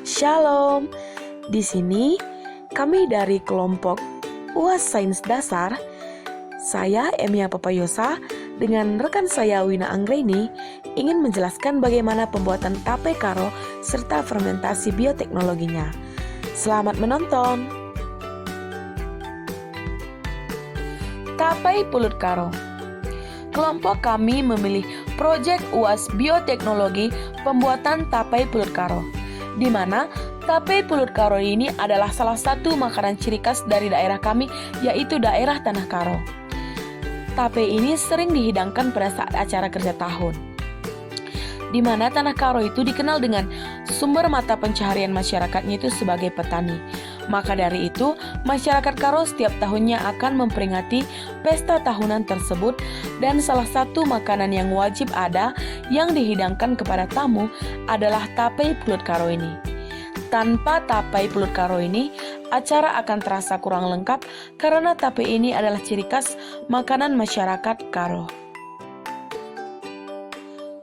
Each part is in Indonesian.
Shalom. Di sini kami dari kelompok UAS Sains Dasar. Saya Emia Papayosa dengan rekan saya Wina Anggreni ingin menjelaskan bagaimana pembuatan tape karo serta fermentasi bioteknologinya. Selamat menonton. Tape pulut karo. Kelompok kami memilih proyek UAS Bioteknologi pembuatan tape pulut karo, di mana tape pulut karo ini adalah salah satu makanan ciri khas dari daerah kami, yaitu daerah Tanah Karo. Tape ini sering dihidangkan pada saat acara kerja tahun, di mana Tanah Karo itu dikenal dengan sumber mata pencaharian masyarakatnya itu sebagai petani. Maka dari itu, masyarakat Karo setiap tahunnya akan memperingati pesta tahunan tersebut, dan salah satu makanan yang wajib ada yang dihidangkan kepada tamu adalah tape pulut karo ini. Tanpa tape pulut karo ini, acara akan terasa kurang lengkap karena tape ini adalah ciri khas makanan masyarakat Karo.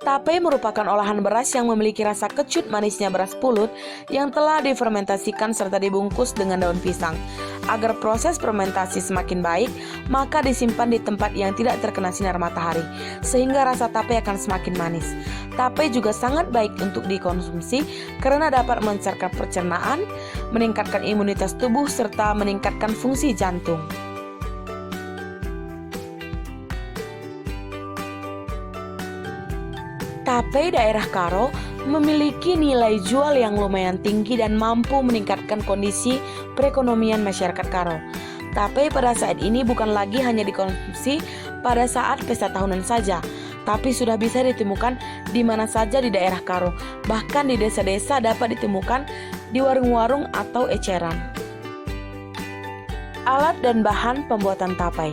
Tape merupakan olahan beras yang memiliki rasa kecut manisnya beras pulut yang telah difermentasikan serta dibungkus dengan daun pisang. Agar proses fermentasi semakin baik, maka disimpan di tempat yang tidak terkena sinar matahari, sehingga rasa tape akan semakin manis. Tape juga sangat baik untuk dikonsumsi karena dapat melancarkan pencernaan, meningkatkan imunitas tubuh, serta meningkatkan fungsi jantung. Tape daerah Karo memiliki nilai jual yang lumayan tinggi dan mampu meningkatkan kondisi perekonomian masyarakat Karo. Tape pada saat ini bukan lagi hanya dikonsumsi pada saat pesta tahunan saja, tapi sudah bisa ditemukan di mana saja di daerah Karo. Bahkan di desa-desa dapat ditemukan di warung-warung atau eceran. Alat dan bahan pembuatan tape.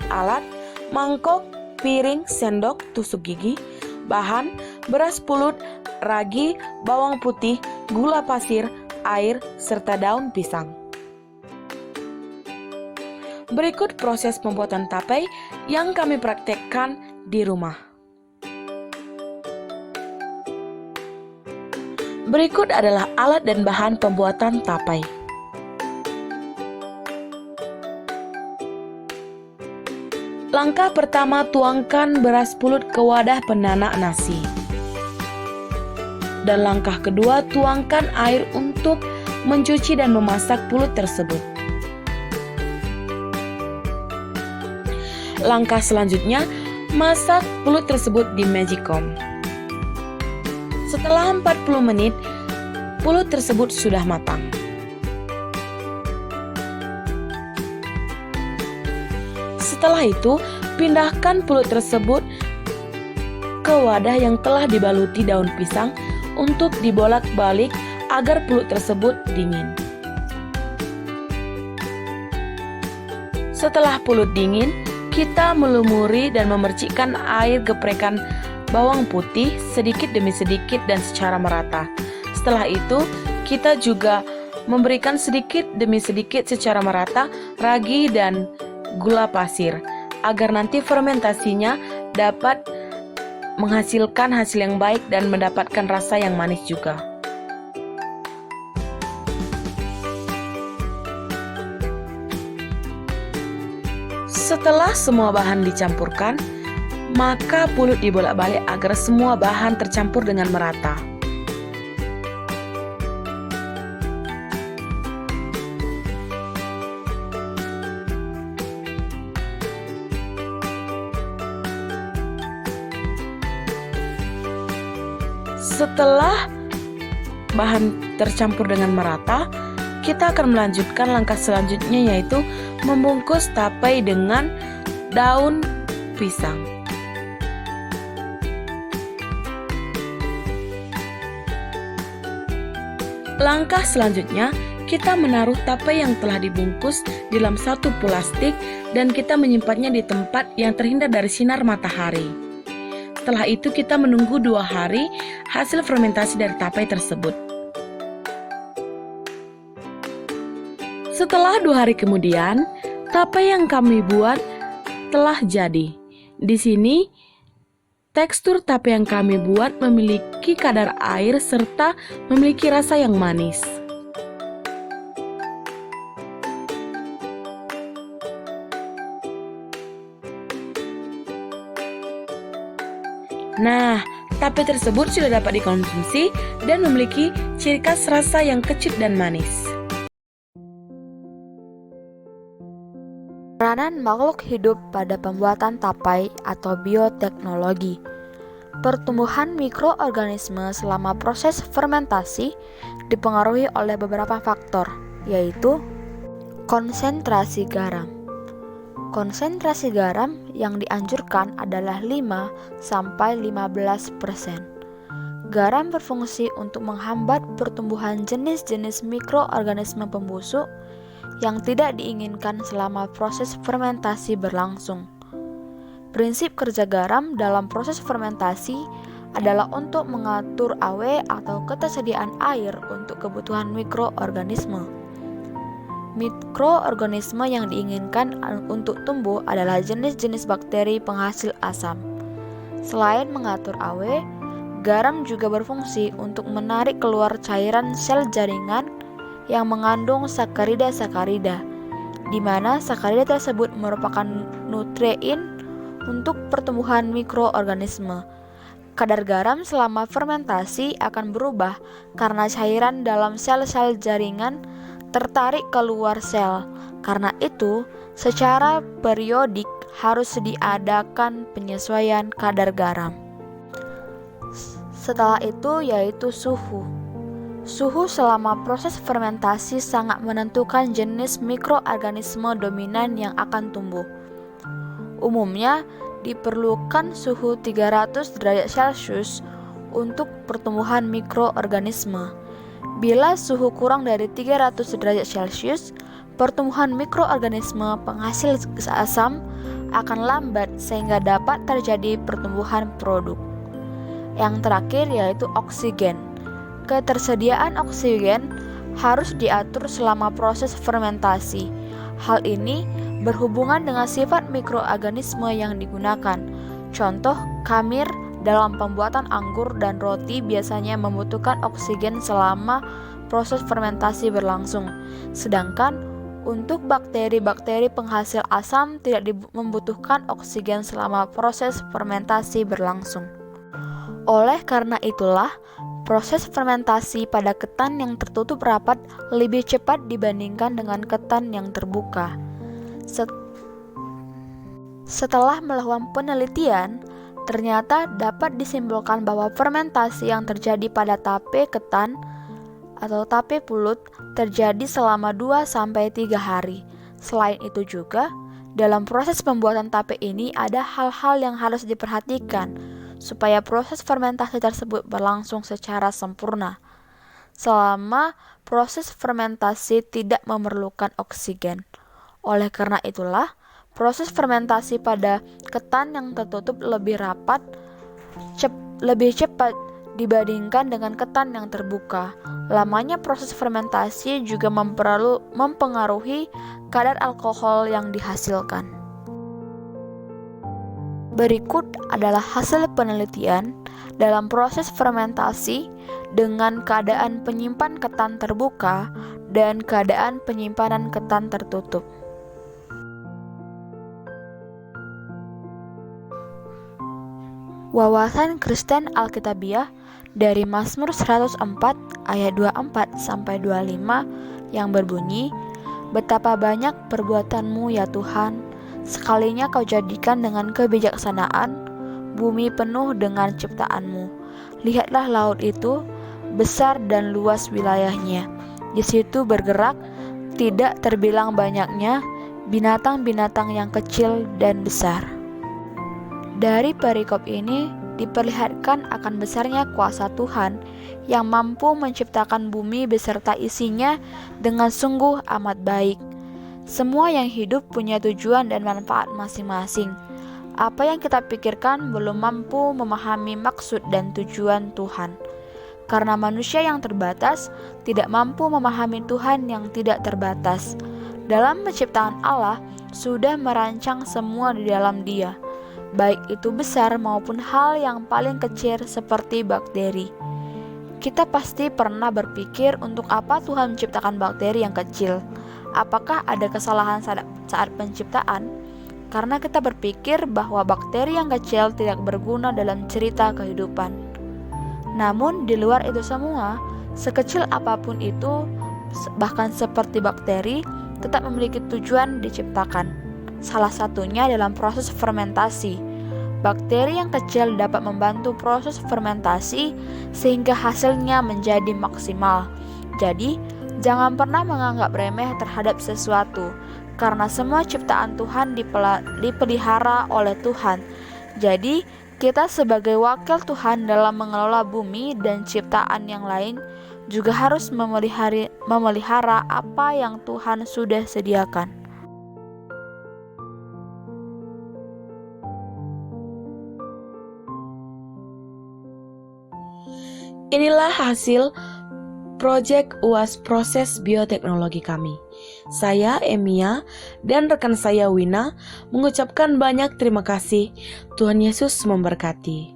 Alat: mangkok, piring, sendok, tusuk gigi. Bahan: beras pulut, ragi, bawang putih, gula pasir, air, serta daun pisang. Berikut proses pembuatan tape yang kami praktekkan di rumah. Berikut adalah alat dan bahan pembuatan tape. Langkah pertama, tuangkan beras pulut ke wadah penanak nasi. Dan langkah kedua, tuangkan air untuk mencuci dan memasak pulut tersebut. Langkah selanjutnya, masak pulut tersebut di Magicom. Setelah 40 menit, pulut tersebut sudah matang. Setelah itu, pindahkan pulut tersebut ke wadah yang telah dibaluti daun pisang untuk dibolak-balik agar pulut tersebut dingin. Setelah pulut dingin, kita melumuri dan memercikkan air geprekan bawang putih sedikit demi sedikit dan secara merata. Setelah itu, kita juga memberikan sedikit demi sedikit secara merata ragi dan gula pasir agar nanti fermentasinya dapat menghasilkan hasil yang baik dan mendapatkan rasa yang manis juga. Setelah semua bahan dicampurkan, maka pulut dibolak-balik agar semua bahan tercampur dengan merata. Setelah bahan tercampur dengan merata, kita akan melanjutkan langkah selanjutnya, yaitu membungkus tape dengan daun pisang. Langkah selanjutnya, kita menaruh tape yang telah dibungkus di dalam satu plastik dan kita menyimpannya di tempat yang terhindar dari sinar matahari. Setelah itu kita menunggu 2 hari hasil fermentasi dari tape tersebut. Setelah 2 hari kemudian, tape yang kami buat telah jadi. Di sini Tekstur tape yang kami buat memiliki kadar air serta memiliki rasa yang manis. Nah, tape tersebut sudah dapat dikonsumsi dan memiliki ciri khas rasa yang kecut dan manis. Peranan makhluk hidup pada pembuatan tapai atau bioteknologi. Pertumbuhan mikroorganisme selama proses fermentasi dipengaruhi oleh beberapa faktor, yaitu konsentrasi garam. Konsentrasi garam yang dianjurkan adalah 5-15%. Garam berfungsi untuk menghambat pertumbuhan jenis-jenis mikroorganisme pembusuk yang tidak diinginkan selama proses fermentasi berlangsung. Prinsip kerja garam dalam proses fermentasi adalah untuk mengatur AW atau ketersediaan air untuk kebutuhan mikroorganisme. Mikroorganisme yang diinginkan untuk tumbuh adalah jenis-jenis bakteri penghasil asam. Selain mengatur AW, garam juga berfungsi untuk menarik keluar cairan sel jaringan yang mengandung sakarida-sakarida, di mana sakarida tersebut merupakan nutrien untuk pertumbuhan mikroorganisme. Kadar garam selama fermentasi akan berubah karena cairan dalam sel-sel jaringan tertarik keluar sel. Karena itu, secara periodik harus diadakan penyesuaian kadar garam. Setelah itu yaitu suhu. Suhu selama proses fermentasi sangat menentukan jenis mikroorganisme dominan yang akan tumbuh. Umumnya diperlukan suhu 300 derajat Celcius untuk pertumbuhan mikroorganisme. Bila suhu kurang dari 300 derajat Celcius, pertumbuhan mikroorganisme penghasil asam akan lambat sehingga dapat terjadi pertumbuhan produk. Yang terakhir yaitu oksigen. Ketersediaan oksigen harus diatur selama proses fermentasi. Hal ini berhubungan dengan sifat mikroorganisme yang digunakan. Contoh, kamir dalam pembuatan anggur dan roti biasanya membutuhkan oksigen selama proses fermentasi berlangsung. Sedangkan untuk bakteri-bakteri penghasil asam tidak membutuhkan oksigen selama proses fermentasi berlangsung. Oleh karena itulah, proses fermentasi pada ketan yang tertutup rapat lebih cepat dibandingkan dengan ketan yang terbuka. Setelah melakukan penelitian, ternyata dapat disimpulkan bahwa fermentasi yang terjadi pada tape ketan atau tape pulut terjadi selama 2-3 hari. Selain itu juga, dalam proses pembuatan tape ini ada hal-hal yang harus diperhatikan supaya proses fermentasi tersebut berlangsung secara sempurna. Selama proses fermentasi tidak memerlukan oksigen. Oleh karena itulah, proses fermentasi pada ketan yang tertutup lebih rapat, lebih cepat dibandingkan dengan ketan yang terbuka. Lamanya proses fermentasi juga mempengaruhi kadar alkohol yang dihasilkan. Berikut adalah hasil penelitian dalam proses fermentasi dengan keadaan penyimpan ketan terbuka dan keadaan penyimpanan ketan tertutup. Wawasan Kristen Alkitabiah dari Mazmur 104 ayat 24-25 yang berbunyi, "Betapa banyak perbuatanmu ya Tuhan, sekalinya kau jadikan dengan kebijaksanaan, bumi penuh dengan ciptaanmu. Lihatlah laut itu, besar dan luas wilayahnya. Di situ bergerak, tidak terbilang banyaknya, binatang-binatang yang kecil dan besar." Dari perikop ini diperlihatkan akan besarnya kuasa Tuhan yang mampu menciptakan bumi beserta isinya dengan sungguh amat baik. Semua yang hidup punya tujuan dan manfaat masing-masing. Apa yang kita pikirkan belum mampu memahami maksud dan tujuan Tuhan. Karena manusia yang terbatas tidak mampu memahami Tuhan yang tidak terbatas. Dalam penciptaan Allah sudah merancang semua di dalam Dia. baik itu besar maupun hal yang paling kecil seperti bakteri. Kita pasti pernah berpikir untuk apa Tuhan menciptakan bakteri yang kecil. Apakah ada kesalahan saat penciptaan? Karena kita berpikir bahwa bakteri yang kecil tidak berguna dalam cerita kehidupan. Namun di luar itu semua, sekecil apapun itu, bahkan seperti bakteri, tetap memiliki tujuan diciptakan. Salah satunya dalam proses fermentasi. Bakteri yang kecil dapat membantu proses fermentasi sehingga hasilnya menjadi maksimal. Jadi, jangan pernah menganggap remeh terhadap sesuatu, karena semua ciptaan Tuhan dipelihara oleh Tuhan. Jadi, kita sebagai wakil Tuhan dalam mengelola bumi dan ciptaan yang lain juga harus memelihara apa yang Tuhan sudah sediakan. Inilah hasil proyek UAS proses bioteknologi kami. Saya, Emia, dan rekan saya, Wina, mengucapkan banyak terima kasih. Tuhan Yesus memberkati.